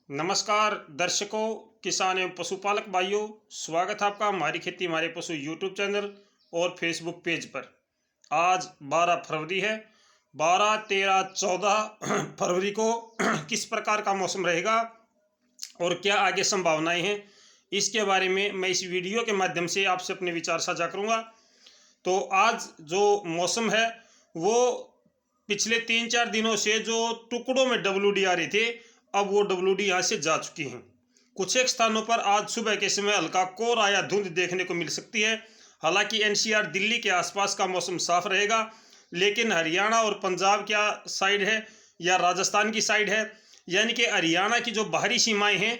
नमस्कार दर्शकों, किसान एवं पशुपालक भाइयों, स्वागत है आपका हमारी खेती हमारे पशु यूट्यूब चैनल और फेसबुक पेज पर। आज 12 फरवरी है। 12, 13, 14 फरवरी को किस प्रकार का मौसम रहेगा और क्या आगे संभावनाएं हैं, इसके बारे में मैं इस वीडियो के माध्यम से आपसे अपने विचार साझा करूंगा। तो आज जो मौसम है वो पिछले 3-4 दिनों से जो टुकड़ों में WD आ रहे थे, अब वो WD यहाँ से जा चुकी हैं। कुछ एक स्थानों पर आज सुबह के समय हल्का कोहरा या धुंध देखने को मिल सकती है। हालांकि NCR दिल्ली के आसपास का मौसम साफ रहेगा, लेकिन हरियाणा और पंजाब क्या साइड है या राजस्थान की साइड है, यानी कि हरियाणा की जो बाहरी सीमाएं हैं,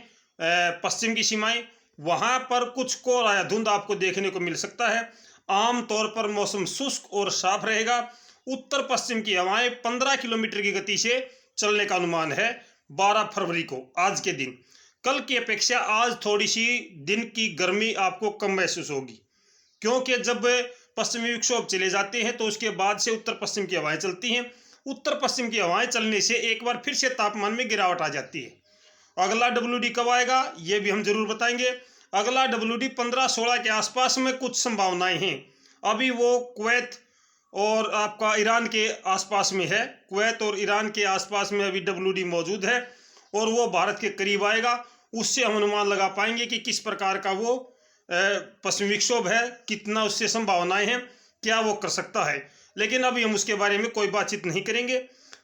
पश्चिम की सीमाएं, वहाँ पर कुछ कोहरा या धुंध आपको देखने को मिल सकता है। आमतौर पर मौसम शुष्क और साफ रहेगा। उत्तर पश्चिम की हवाएं 15 किलोमीटर की गति से चलने का अनुमान है 12 फरवरी को, आज के दिन। कल की अपेक्षा आज थोड़ी सी दिन की गर्मी आपको कम महसूस होगी, क्योंकि जब पश्चिमी विक्षोभ चले जाते हैं तो उसके बाद से उत्तर पश्चिम की हवाएं चलती हैं। उत्तर पश्चिम की हवाएं चलने से एक बार फिर से तापमान में गिरावट आ जाती है। अगला WD कब आएगा ये भी हम जरूर बताएंगे। अगला WD 15-16 के आसपास में कुछ संभावनाएं हैं। अभी वो कुवैत और आपका ईरान के आसपास में है। कुवैत और ईरान के आसपास में अभी WD मौजूद है और वो भारत के करीब आएगा। उससे हम अनुमान लगा पाएंगे कि किस प्रकार का वो पश्चिमी विक्षोभ है, कितना उससे संभावनाएं हैं, क्या वो कर सकता है। लेकिन अभी हम उसके बारे में कोई बातचीत नहीं करेंगे।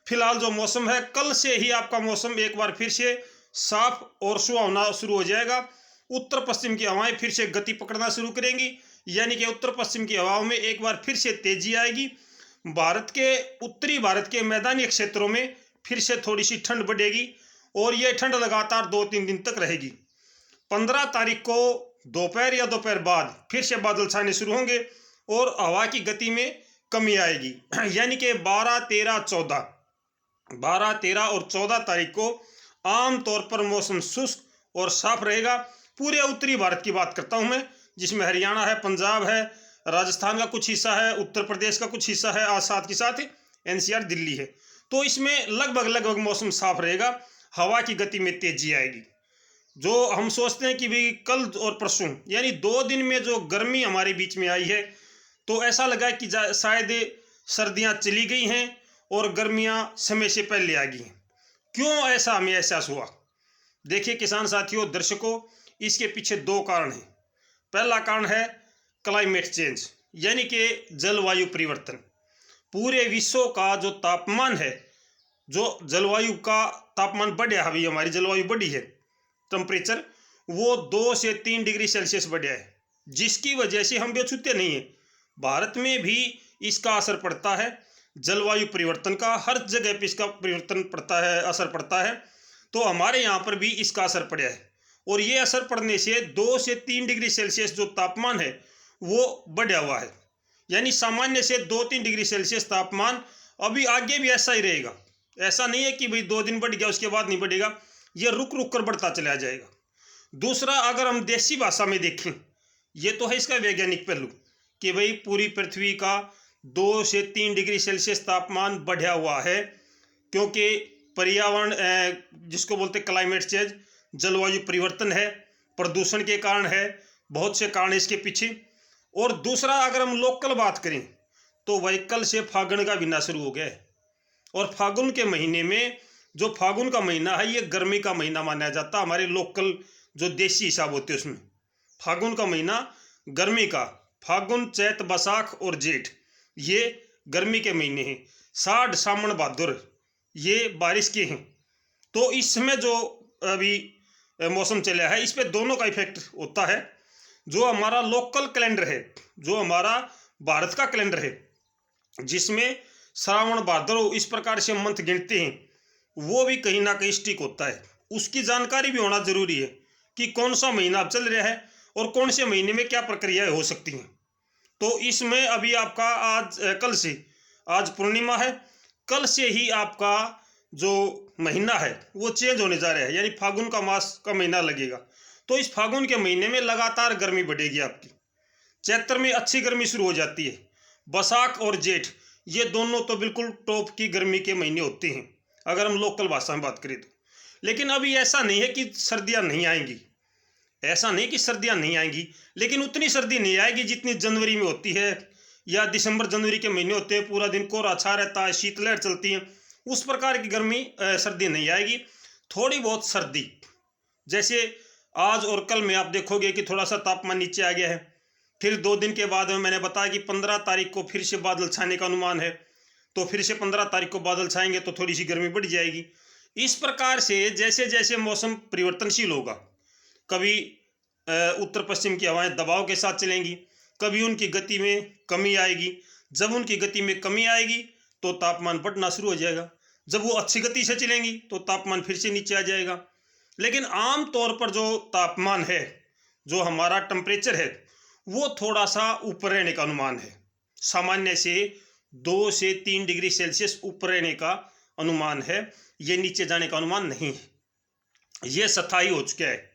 फिलहाल जो मौसम है, कल से ही आपका मौसम एक बार फिर से साफ और सुहावना शुरू हो जाएगा। उत्तर पश्चिम की हवाएं फिर से गति पकड़ना शुरू करेंगी, यानी कि उत्तर पश्चिम की हवाओं में एक बार फिर से तेजी आएगी। उत्तरी भारत के मैदानी क्षेत्रों में फिर से थोड़ी सी ठंड बढ़ेगी और ये ठंड लगातार 2-3 दिन तक रहेगी। 15 तारीख को दोपहर या दोपहर बाद फिर से बादल छाने शुरू होंगे और हवा की गति में कमी आएगी, यानी कि 12, 13 और 14 तारीख को आमतौर पर मौसम शुष्क और साफ रहेगा। पूरे उत्तरी भारत की बात करता हूं मैं, जिसमें हरियाणा है, पंजाब है, राजस्थान का कुछ हिस्सा है, उत्तर प्रदेश का कुछ हिस्सा है, और साथ के साथ NCR दिल्ली है। तो इसमें लगभग मौसम साफ रहेगा, हवा की गति में तेजी आएगी। जो हम सोचते हैं कि भाई कल और परसों यानी 2 दिन में जो गर्मी हमारे बीच में आई है, तो ऐसा लगा कि शायद सर्दियां चली गई हैं और गर्मियां समय से पहले आ गई हैं। क्यों ऐसा हमें एहसास हुआ? देखिए किसान साथियों, दर्शकों, इसके पीछे 2 कारण हैं। पहला कारण है क्लाइमेट चेंज, यानी कि जलवायु परिवर्तन। पूरे विश्व का जो तापमान है, जो जलवायु का तापमान बढ़ा है, अभी हमारी जलवायु बढ़ी है, टेम्परेचर वो 2 से 3 डिग्री सेल्सियस बढ़ा है, जिसकी वजह से हम बेछूते नहीं हैं। भारत में भी इसका असर पड़ता है, जलवायु परिवर्तन का हर जगह पे इसका परिवर्तन पड़ता है, असर पड़ता है। तो हमारे यहाँ पर भी इसका असर पड़ा है और ये असर पड़ने से 2 से 3 डिग्री सेल्सियस जो तापमान है वो बढ़ा हुआ है, यानी सामान्य से 2-3 डिग्री सेल्सियस तापमान अभी आगे भी ऐसा ही रहेगा। ऐसा नहीं है कि भाई 2 दिन बढ़ गया उसके बाद नहीं बढ़ेगा, ये रुक रुक कर बढ़ता चला जाएगा। दूसरा, अगर हम देसी भाषा में देखें, ये तो है इसका वैज्ञानिक पहलू कि भाई पूरी पृथ्वी का 2 से 3 डिग्री सेल्सियस तापमान बढ़ा हुआ है, क्योंकि पर्यावरण जिसको बोलते क्लाइमेट चेंज, जलवायु परिवर्तन है, प्रदूषण के कारण है, बहुत से कारण इसके पीछे। और दूसरा, अगर हम लोकल बात करें तो वही कल से फागुन का महीना शुरू हो गया है और फागुन के महीने में, जो फागुन का महीना है, ये गर्मी का महीना माना जाता है। हमारे लोकल जो देसी हिसाब होते हैं उसमें फागुन का महीना गर्मी का, फागुन, चैत, बैसाख और जेठ ये गर्मी के महीने हैं। साढ़, सावन, भादुर ये बारिश के हैं। तो इसमें जो अभी मौसम चला है, इस पे दोनों का इफेक्ट होता है। जो हमारा लोकल कैलेंडर है, जो हमारा भारत का कैलेंडर है, जिसमें श्रावण, भादर इस प्रकार से मंथ गिनते हैं, वो भी कहीं ना कहीं स्टिक होता है। उसकी जानकारी भी होना जरूरी है कि कौन सा महीना अब चल रहा है और कौन से महीने में क्या प्रक्रियाएं हो सकती हैं। तो इसमें अभी आपका आज पूर्णिमा है, कल से ही आपका जो महीना है वो चेंज होने जा रहा है, यानी फागुन का मास का महीना लगेगा। तो इस फागुन के महीने में लगातार गर्मी बढ़ेगी आपकी। चैत्र में अच्छी गर्मी शुरू हो जाती है। बैसाख और जेठ ये दोनों तो बिल्कुल टॉप की गर्मी के महीने होते हैं, अगर हम लोकल भाषा में बात करें तो। लेकिन अभी ऐसा नहीं है कि सर्दियां नहीं आएंगी, ऐसा नहीं कि सर्दियां नहीं आएंगी, लेकिन उतनी सर्दी नहीं आएगी जितनी जनवरी में होती है या दिसंबर जनवरी के महीने होते हैं, पूरा दिन कोहरा छा रहता है, शीतलहर चलती है। उस प्रकार की गर्मी सर्दी नहीं आएगी। थोड़ी बहुत सर्दी, जैसे आज और कल में आप देखोगे कि थोड़ा सा तापमान नीचे आ गया है। फिर 2 दिन के बाद में मैंने बताया कि 15 तारीख को फिर से बादल छाने का अनुमान है, तो फिर से 15 तारीख को बादल छाएंगे तो थोड़ी सी गर्मी बढ़ जाएगी। इस प्रकार से जैसे जैसे मौसम परिवर्तनशील होगा, कभी उत्तर पश्चिम की हवाएं दबाव के साथ चलेंगी, कभी उनकी गति में कमी आएगी। जब उनकी गति में कमी आएगी तो तापमान बढ़ना शुरू हो जाएगा, जब वो अच्छी गति से चलेंगी तो तापमान फिर से नीचे आ जाएगा। लेकिन आम तौर पर जो तापमान है, जो हमारा टेम्परेचर है, वो थोड़ा सा ऊपर रहने का अनुमान है। सामान्य से 2 से 3 डिग्री सेल्सियस ऊपर रहने का अनुमान है, ये नीचे जाने का अनुमान नहीं है। ये स्थायी हो चुका है।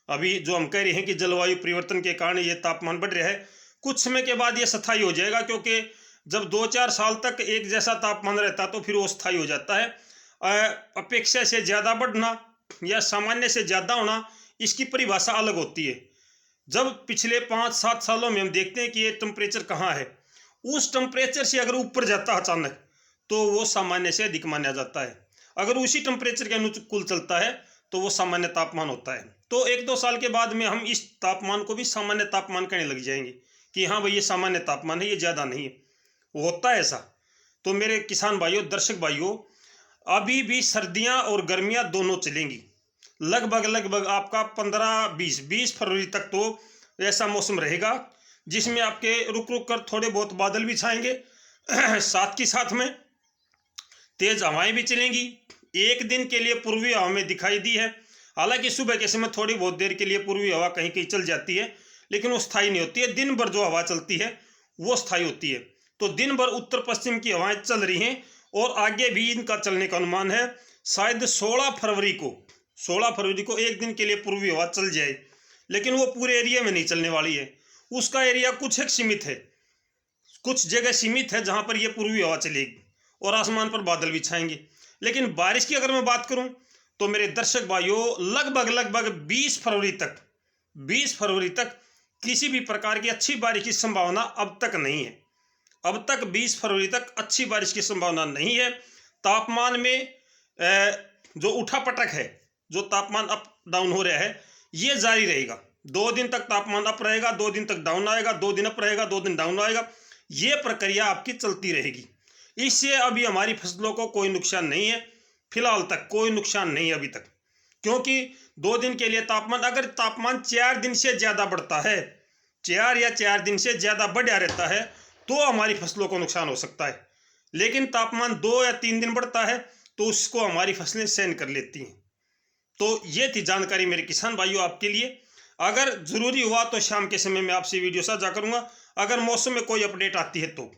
अभी जो हम कह रहे हैं कि जलवायु परिवर्तन के कारण ये तापमान बढ़ रहा है, कुछ समय के बाद ये स्थायी हो जाएगा, क्योंकि जब 2-4 साल तक एक जैसा तापमान रहता तो फिर वो स्थायी हो जाता है। अपेक्षा से ज़्यादा बढ़ना या सामान्य से ज़्यादा होना, इसकी परिभाषा अलग होती है। जब पिछले 5-7 सालों में हम देखते हैं कि ये टेम्परेचर कहाँ है, उस टेम्परेचर से अगर ऊपर जाता है अचानक तो वो सामान्य से अधिक माना जाता है। अगर उसी टेम्परेचर के अनुकूल चलता है तो वो सामान्य तापमान होता है। तो 1-2 साल के बाद में हम इस तापमान को भी सामान्य तापमान कहने लग जाएंगे कि हाँ भाई ये सामान्य तापमान है, ये ज़्यादा नहीं है। होता है ऐसा। तो मेरे किसान भाइयों, दर्शक भाइयों, अभी भी सर्दियाँ और गर्मियाँ दोनों चलेंगी। लगभग आपका 15-20 फरवरी तक तो ऐसा मौसम रहेगा जिसमें आपके रुक रुक कर थोड़े बहुत बादल भी छाएंगे, साथ ही साथ में तेज हवाएं भी चलेंगी। एक दिन के लिए पूर्वी हवा में दिखाई दी है, हालांकि सुबह के समय थोड़ी बहुत देर के लिए पूर्वी हवा कहीं कहीं चल जाती है, लेकिन वो स्थायी नहीं होती है। दिन भर जो हवा चलती है वो स्थायी होती है। तो दिन भर उत्तर पश्चिम की हवाएं चल रही हैं और आगे भी इनका चलने का अनुमान है। शायद 16 फरवरी को एक दिन के लिए पूर्वी हवा चल जाए, लेकिन वो पूरे एरिया में नहीं चलने वाली है। उसका एरिया कुछ एक सीमित है, कुछ जगह सीमित है जहां पर ये पूर्वी हवा चलेगी और आसमान पर बादल भी छाएंगे। लेकिन बारिश की अगर मैं बात करूं तो मेरे दर्शक भाइयों, लगभग 20 फरवरी तक किसी भी प्रकार की अच्छी बारिश की संभावना अब तक नहीं है। अब तक 20 फरवरी तक अच्छी बारिश की संभावना नहीं है। तापमान में जो उठापटक है, जो तापमान अप डाउन हो रहा है, ये जारी रहेगा। 2 दिन तक तापमान अप रहेगा, 2 दिन तक डाउन आएगा, 2 दिन अप रहेगा, 2 दिन डाउन आएगा। ये प्रक्रिया आपकी चलती रहेगी। इससे अभी हमारी फसलों को कोई नुकसान नहीं है, फिलहाल तक कोई नुकसान नहीं है अभी तक, क्योंकि 2 दिन के लिए तापमान, अगर तापमान 4 दिन से ज़्यादा बढ़ता है, 4 दिन से ज़्यादा बढ़ा रहता है, तो हमारी फसलों को नुकसान हो सकता है। लेकिन तापमान 2 या 3 दिन बढ़ता है तो उसको हमारी फसलें सहन कर लेती हैं। तो ये थी जानकारी मेरे किसान भाइयों आपके लिए। अगर ज़रूरी हुआ तो शाम के समय में आपसे वीडियो साझा करूँगा, अगर मौसम में कोई अपडेट आती है तो।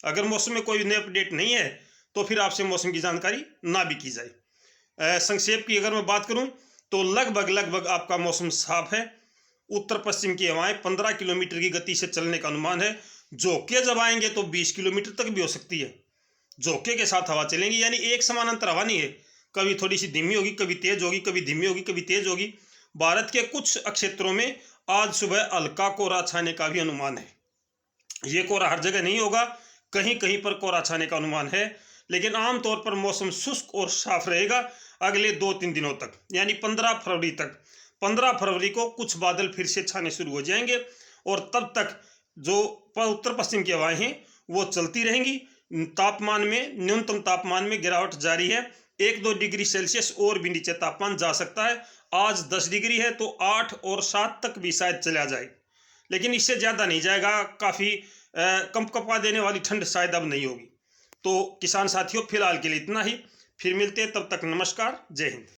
अगर मौसम में कोई नई अपडेट नहीं है तो फिर आपसे मौसम की जानकारी ना भी की जाए। संक्षेप की अगर मैं बात करूं तो लगभग आपका मौसम साफ है। उत्तर पश्चिम की हवाएं 15 किलोमीटर की गति से चलने का अनुमान है। झोंके जब आएंगे तो 20 किलोमीटर तक भी हो सकती है। झोंके के साथ हवा चलेंगी, यानी एक समानांतर हवा नहीं है। कभी थोड़ी सी धीमी होगी, कभी तेज होगी, कभी धीमी होगी, कभी तेज होगी। भारत के कुछ क्षेत्रों में आज सुबह हल्का कोहरा छाने का भी अनुमान है। ये कोहरा हर जगह नहीं होगा, कहीं कहीं पर कोहरा छाने का अनुमान है, लेकिन आमतौर पर मौसम शुष्क और साफ रहेगा अगले 2-3 दिनों तक, यानी 15 फरवरी तक। 15 फरवरी को कुछ बादल फिर से छाने शुरू हो जाएंगे और तब तक जो उत्तर पश्चिम की हवाएं हैं वो चलती रहेंगी। तापमान में, न्यूनतम तापमान में गिरावट जारी है। 1-2 डिग्री सेल्सियस और भी नीचे तापमान जा सकता है। आज 10 डिग्री है तो 8 और 7 तक भी शायद चला जाए, लेकिन इससे ज़्यादा नहीं जाएगा। काफ़ी कंपकपा देने वाली ठंड शायद अब नहीं होगी। तो किसान साथियों, फिलहाल के लिए इतना ही। फिर मिलते हैं, तब तक नमस्कार, जय हिंद।